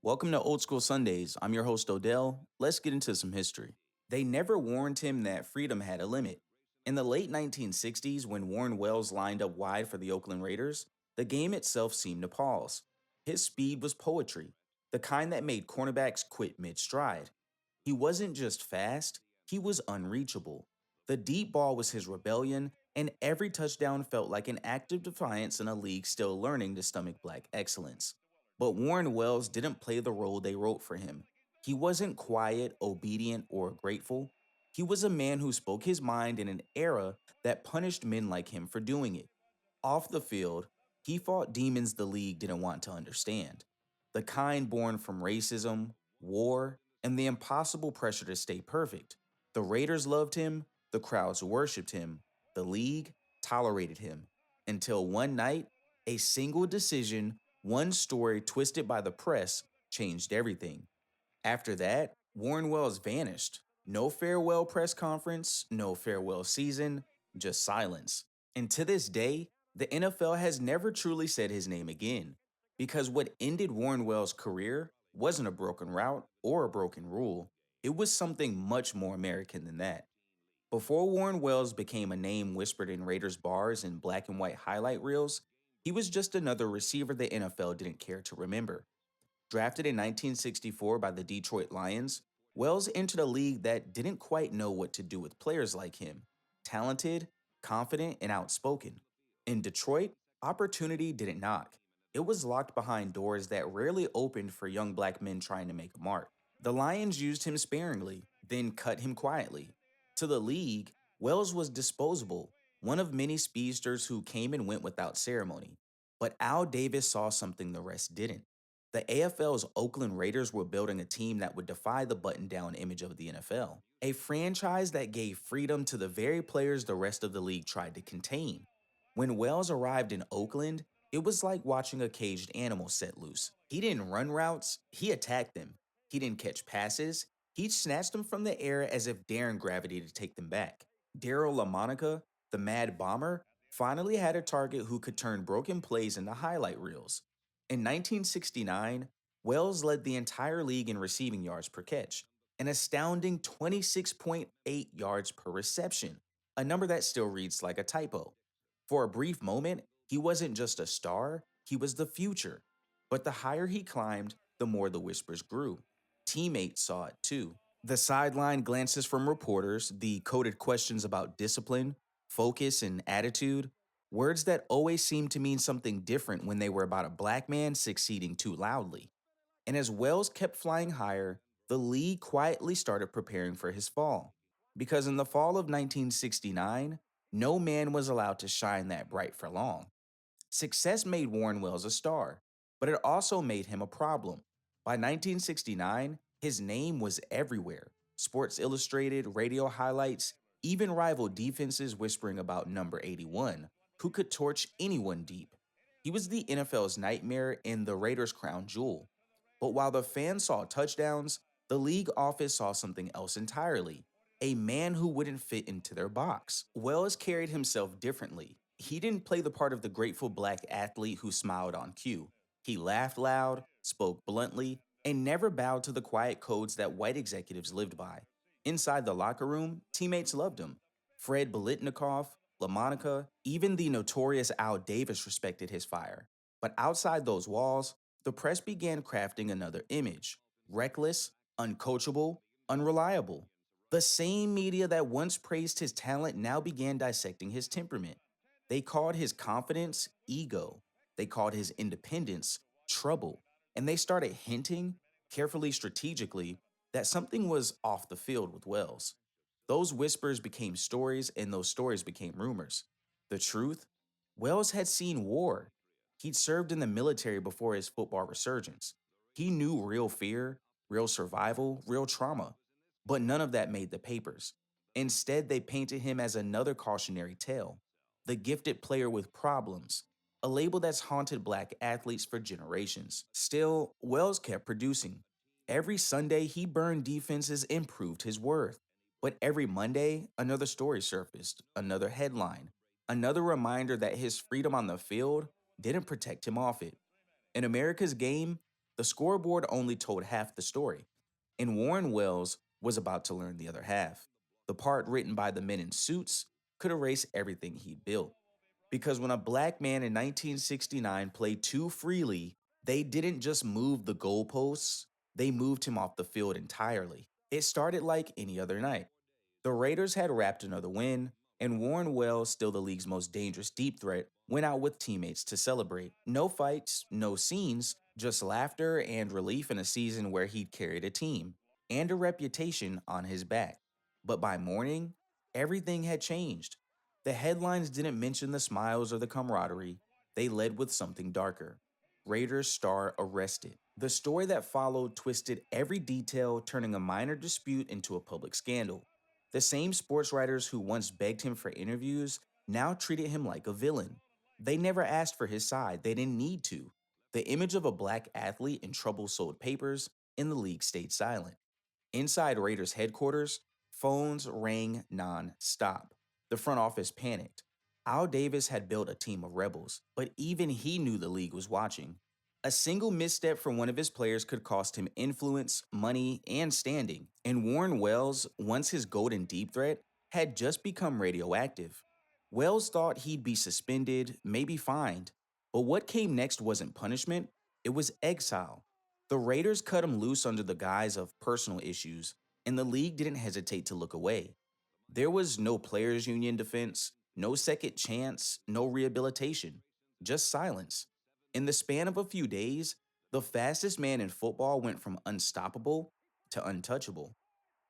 Welcome to Old School Sundays. I'm your host, Odell. Let's get into some history. They never warned him that freedom had a limit. In the late 1960s, when Warren Wells lined up wide for the Oakland Raiders, the game itself seemed to pause. His speed was poetry, the kind that made cornerbacks quit mid stride. He wasn't just fast, he was unreachable. The deep ball was his rebellion, and every touchdown felt like an act of defiance in a league still learning to stomach black excellence. But Warren Wells didn't play the role they wrote for him. He wasn't quiet, obedient, or grateful. He was a man who spoke his mind in an era that punished men like him for doing it. Off the field, he fought demons the league didn't want to understand. The kind born from racism, war, and the impossible pressure to stay perfect. The Raiders loved him, the crowds worshipped him, the league tolerated him. Until one night, a single decision, one story twisted by the press, changed everything. After that, Warren Wells vanished. No farewell press conference, no farewell season, just silence. And to this day, the NFL has never truly said his name again. Because what ended Warren Wells' career wasn't a broken route or a broken rule, it was something much more American than that. Before Warren Wells became a name whispered in Raiders bars and black and white highlight reels, he was just another receiver the NFL didn't care to remember. Drafted in 1964 by the Detroit Lions, Wells entered a league that didn't quite know what to do with players like him: talented, confident, and outspoken. In Detroit, opportunity didn't knock. It was locked behind doors that rarely opened for young black men trying to make a mark. The Lions used him sparingly, then cut him quietly. To the league, Wells was disposable, one of many speedsters who came and went without ceremony. But Al Davis saw something the rest didn't. The AFL's Oakland Raiders were building a team that would defy the button down image of the NFL, a franchise that gave freedom to the very players the rest of the league tried to contain. When Wells arrived in Oakland, it was like watching a caged animal set loose. He didn't run routes, he attacked them. He didn't catch passes, he snatched them from the air as if daring gravity to take them back. Daryl LaMonica, the Mad Bomber, finally had a target who could turn broken plays into highlight reels. In 1969, Wells led the entire league in receiving yards per catch, an astounding 26.8 yards per reception, a number that still reads like a typo. For a brief moment, he wasn't just a star, he was the future. But the higher he climbed, the more the whispers grew. Teammates saw it too. The sideline glances from reporters, the coded questions about discipline, focus, and attitude, words that always seemed to mean something different when they were about a black man succeeding too loudly. And as Wells kept flying higher, the league quietly started preparing for his fall. Because in the fall of 1969, no man was allowed to shine that bright for long. Success made Warren Wells a star, but it also made him a problem. By 1969, his name was everywhere. Sports Illustrated, radio highlights, even rival defenses whispering about number 81, who could torch anyone deep. He was the NFL's nightmare and the Raiders' crown jewel. But while the fans saw touchdowns, the league office saw something else entirely: a man who wouldn't fit into their box. Wells carried himself differently. He didn't play the part of the grateful black athlete who smiled on cue. He laughed loud, spoke bluntly, and never bowed to the quiet codes that white executives lived by. Inside the locker room, teammates loved him. Fred Biletnikoff, LaMonica, even the notorious Al Davis respected his fire. But outside those walls, the press began crafting another image: reckless, uncoachable, unreliable. The same media that once praised his talent now began dissecting his temperament. They called his confidence ego. They called his independence trouble. And they started hinting, carefully strategically, that something was off the field with Wells. Those whispers became stories, and those stories became rumors. The truth? Wells had seen war. He'd served in the military before his football resurgence. He knew real fear, real survival, real trauma. But none of that made the papers. Instead, they painted him as another cautionary tale: the gifted player with problems, a label that's haunted black athletes for generations. Still, Wells kept producing. Every Sunday, he burned defenses and proved his worth. But every Monday, another story surfaced, another headline, another reminder that his freedom on the field didn't protect him off it. In America's game, The scoreboard only told half the story, and Warren Wells was about to learn the other half. The part written by the men in suits could erase everything he built. Because when a black man in 1969 played too freely, they didn't just move the goalposts, they moved him off the field entirely. It started like any other night. The Raiders had wrapped another win, and Warren Wells, still the league's most dangerous deep threat, went out with teammates to celebrate. No fights, no scenes, just laughter and relief in a season where he'd carried a team and a reputation on his back. But by morning, everything had changed. The headlines didn't mention the smiles or the camaraderie, they led with something darker. Raiders star arrested. The story that followed twisted every detail, turning a minor dispute into a public scandal. The same sports writers who once begged him for interviews now treated him like a villain. They never asked for his side, they didn't need to. The image of a black athlete in trouble sold papers, and the league stayed silent. Inside Raiders headquarters, phones rang non-stop. The front office panicked. Al Davis had built a team of rebels, but even he knew the league was watching. A single misstep from one of his players could cost him influence, money, and standing. And Warren Wells, once his golden deep threat, had just become radioactive. Wells thought he'd be suspended, maybe fined. But what came next wasn't punishment, it was exile. The Raiders cut him loose under the guise of personal issues, and the league didn't hesitate to look away. There was no players' union defense, no second chance, no rehabilitation, just silence. In the span of a few days, the fastest man in football went from unstoppable to untouchable.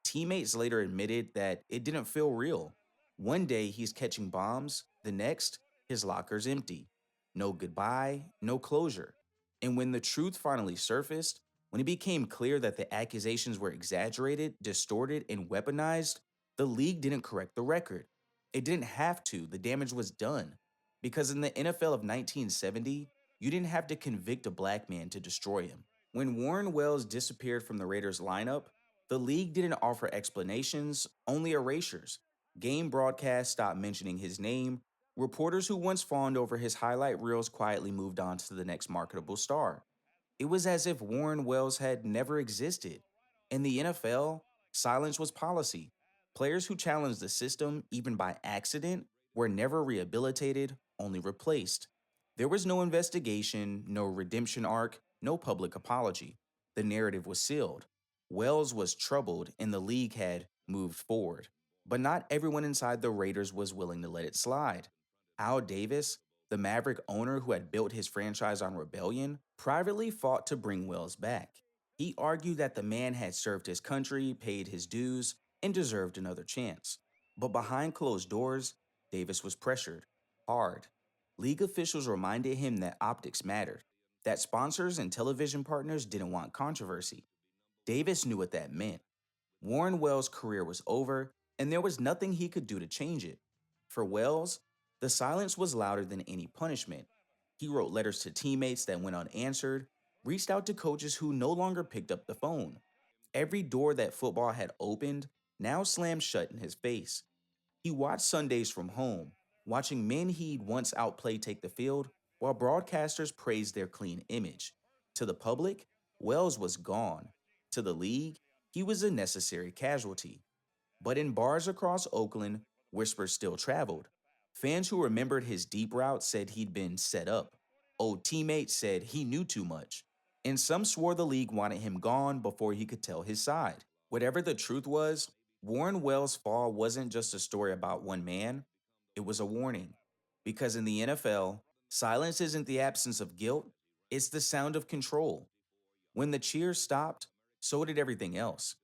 Teammates later admitted that it didn't feel real. One day he's catching bombs, the next, his locker's empty. No goodbye, no closure. And when the truth finally surfaced, when it became clear that the accusations were exaggerated, distorted, and weaponized, the league didn't correct the record. It didn't have to, the damage was done. Because in the NFL of 1970, you didn't have to convict a black man to destroy him. When Warren Wells disappeared from the Raiders lineup, the league didn't offer explanations, only erasures. Game broadcasts stopped mentioning his name. Reporters who once fawned over his highlight reels quietly moved on to the next marketable star. It was as if Warren Wells had never existed. In the NFL, silence was policy. Players who challenged the system, even by accident, were never rehabilitated, only replaced. There was no investigation, no redemption arc, no public apology. The narrative was sealed. Wells was troubled, and the league had moved forward. But not everyone inside the Raiders was willing to let it slide. Al Davis, the Maverick owner who had built his franchise on rebellion, privately fought to bring Wells back. He argued that the man had served his country, paid his dues, and deserved another chance. But behind closed doors, Davis was pressured, hard. League officials reminded him that optics mattered, that sponsors and television partners didn't want controversy. Davis knew what that meant. Warren Wells' career was over, and there was nothing he could do to change it. For Wells, the silence was louder than any punishment. He wrote letters to teammates that went unanswered, reached out to coaches who no longer picked up the phone. Every door that football had opened now slammed shut in his face. He watched Sundays from home, watching men he'd once outplayed take the field, while broadcasters praised their clean image. To the public, Wells was gone. To the league, he was a necessary casualty. But in bars across Oakland, whispers still traveled. Fans who remembered his deep route said he'd been set up. Old teammates said he knew too much. And some swore the league wanted him gone before he could tell his side. Whatever the truth was, Warren Wells' fall wasn't just a story about one man, it was a warning. Because in the NFL, silence isn't the absence of guilt, it's the sound of control. When the cheers stopped, so did everything else.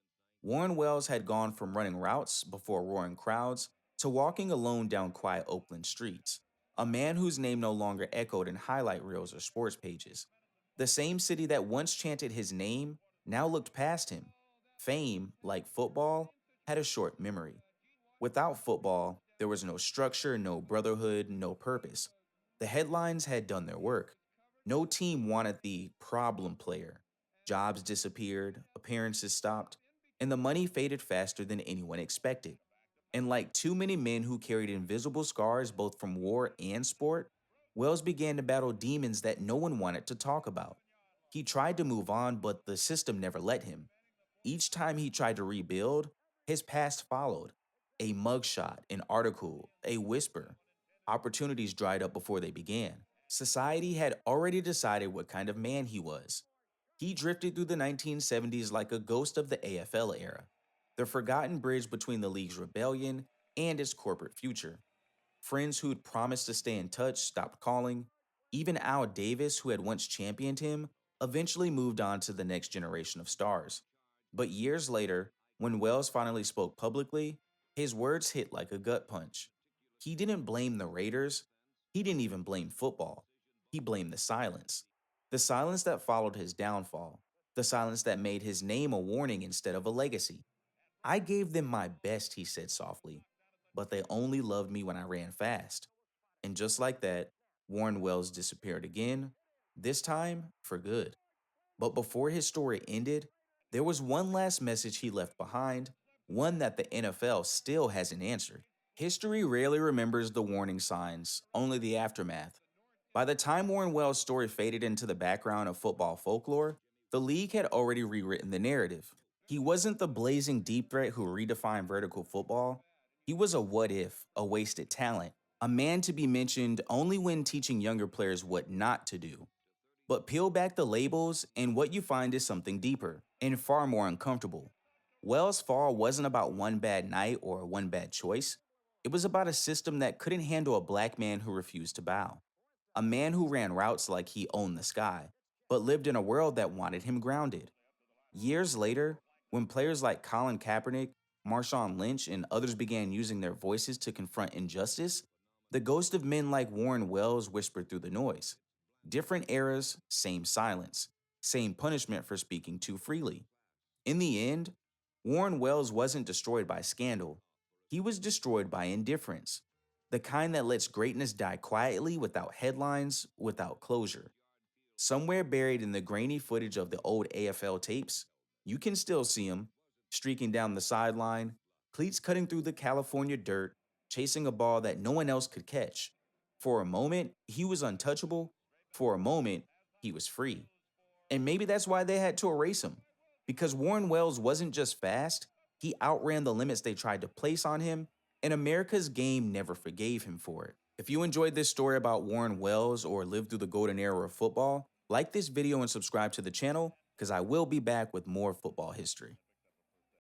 Warren Wells had gone from running routes before roaring crowds to walking alone down quiet Oakland streets, a man whose name no longer echoed in highlight reels or sports pages. The same city that once chanted his name now looked past him. Fame, like football, had a short memory. Without football, there was no structure, no brotherhood, no purpose. The headlines had done their work. No team wanted the problem player. Jobs disappeared, appearances stopped, and the money faded faster than anyone expected. And like too many men who carried invisible scars both from war and sport, Wells began to battle demons that no one wanted to talk about. He tried to move on, but the system never let him. Each time he tried to rebuild, his past followed. A mugshot, an article, a whisper. Opportunities dried up before they began. Society had already decided what kind of man he was. He drifted through the 1970s like a ghost of the AFL era, the forgotten bridge between the league's rebellion and its corporate future. Friends who'd promised to stay in touch stopped calling. Even Al Davis, who had once championed him, eventually moved on to the next generation of stars. But years later, when Wells finally spoke publicly, his words hit like a gut punch. He didn't blame the Raiders. He didn't even blame football. He blamed the silence. The silence that followed his downfall. The silence that made his name a warning instead of a legacy. I gave them my best, he said softly, but they only loved me when I ran fast. And just like that, Warren Wells disappeared again, this time for good. But before his story ended, there was one last message he left behind, one that the NFL still hasn't answered. History rarely remembers the warning signs, only the aftermath. By the time Warren Wells' story faded into the background of football folklore, the league had already rewritten the narrative. He wasn't the blazing deep threat who redefined vertical football. He was a what if, a wasted talent, a man to be mentioned only when teaching younger players what not to do. But peel back the labels, and what you find is something deeper and far more uncomfortable. Wells' fall wasn't about one bad night or one bad choice. It was about a system that couldn't handle a black man who refused to bow. A man who ran routes like he owned the sky, but lived in a world that wanted him grounded. Years later, when players like Colin Kaepernick, Marshawn Lynch, and others began using their voices to confront injustice, the ghost of men like Warren Wells whispered through the noise. Different eras, same silence, same punishment for speaking too freely. In the end, Warren Wells wasn't destroyed by scandal. He was destroyed by indifference, the kind that lets greatness die quietly without headlines, without closure. Somewhere buried in the grainy footage of the old AFL tapes, you can still see him, streaking down the sideline, cleats cutting through the California dirt, chasing a ball that no one else could catch. For a moment, he was untouchable. For a moment, he was free. And maybe that's why they had to erase him. Because Warren Wells wasn't just fast, he outran the limits they tried to place on him, and America's game never forgave him for it. If you enjoyed this story about Warren Wells or lived through the golden era of football, like this video and subscribe to the channel, because I will be back with more football history.